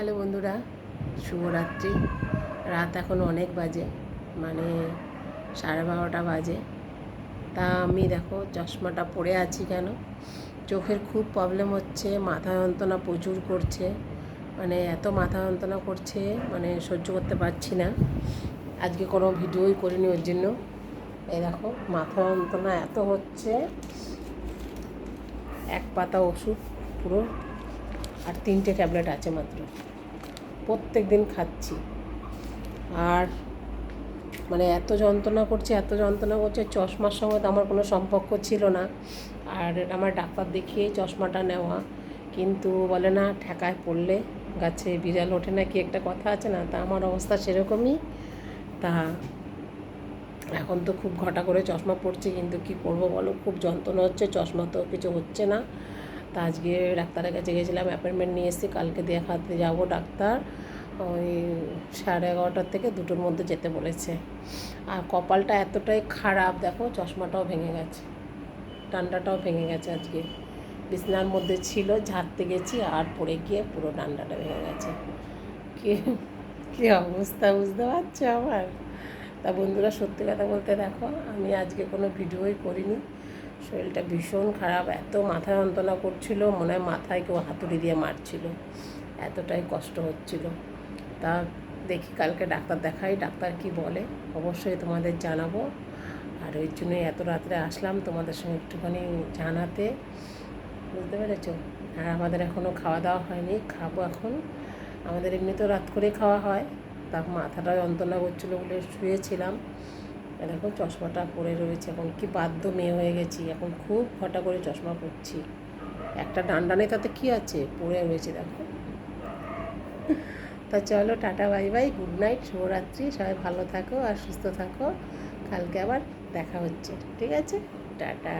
Hello বন্ধুরা, শুভরাত্রি। রাত এখন অনেক বাজে, মানে 12:30 বাজে। তা আমি দেখো চশমাটা পরে আছি কেন, চোখের খুব প্রবলেম হচ্ছে, মাথা যন্ত্রণা প্রচুর করছে, মানে এত মাথা যন্ত্রণা করছে, মানে সহ্য করতে পারছি না। আজকে কোনো ভিডিওই করিনি ওর জন্য। এই দেখো মাথা যন্ত্রণা এত হচ্ছে, এক পাতা ওষুধ পুরো, আর 3টে ট্যাবলেট আছে মাত্র, প্রত্যেক দিন খাচ্ছি। আর মানে এত যন্ত্রণা করছে, চশমার সঙ্গে তো আমার কোনো সম্পর্ক ছিল না। আর আমার ডাক্তার দেখিয়েই চশমাটা নেওয়া, কিন্তু বলে না ঠেকায় পড়লে গাছে বিড়াল ওঠে না, কি একটা কথা আছে না, তা আমার অবস্থা সেরকমই। তা এখন তো খুব ঘটা করে চশমা পড়ছে, কিন্তু কি করবো বলো, খুব যন্ত্রণা হচ্ছে, চশমা তো কিছু হচ্ছে না। তা আজকে ডাক্তারের কাছে গেছিলাম, অ্যাপয়েন্টমেন্ট নিয়ে এসেছি, কালকে দেখাতে যাবো। ডাক্তার ওই 11:30 থেকে 2টোর মধ্যে যেতে বলেছে। আর কপালটা এতটাই খারাপ, দেখো চশমাটাও ভেঙে গেছে, ডান্ডাটাও ভেঙে গেছে। আজকে বিছনার মধ্যে ছিল, ঝাড়তে গেছি আর পড়ে গিয়ে পুরো ডান্ডাটা ভেঙে গেছে। কি কি অবস্থা বুঝতে পারছো আমার। তা বন্ধুরা, সত্যি কথা বলতে দেখো, আমি আজকে কোনো ভিডিওই করিনি, শরীরটা ভীষণ খারাপ, এত মাথা যন্ত্রণা করছিল, মনে হয় মাথায় কেউ হাতুড়ি দিয়ে মারছিল, এতটাই কষ্ট হচ্ছিল। তা দেখি কালকে ডাক্তার দেখাই, ডাক্তার কি বলে অবশ্যই তোমাদের জানাবো। আর ওই জন্যই এত রাত্রে আসলাম তোমাদের সঙ্গে একটুখানি জানাতে, বুঝতে পেরেছো। আর আমাদের এখনও খাওয়া দাওয়া হয়নি, খাবো এখন। আমাদের এমনিতেও রাত করে খাওয়া হয়, তা মাথাটা যন্ত্রণা করছিলো বলে শুয়েছিলাম। দেখো চশমাটা পরে রয়েছে, এখন কি বাধ্য মেয়ে হয়ে গেছি, এখন খুব ঘটা করে চশমা পরছি। একটা ডান্ডা নেই, তাতে কী আছে, পরে রয়েছে দেখো। তা চলো, tata, bye bye, good night, শুভরাত্রি, সবাই ভালো থাকো আর সুস্থ থাকো। কালকে আবার দেখা হচ্ছে, ঠিক আছে, টাটা।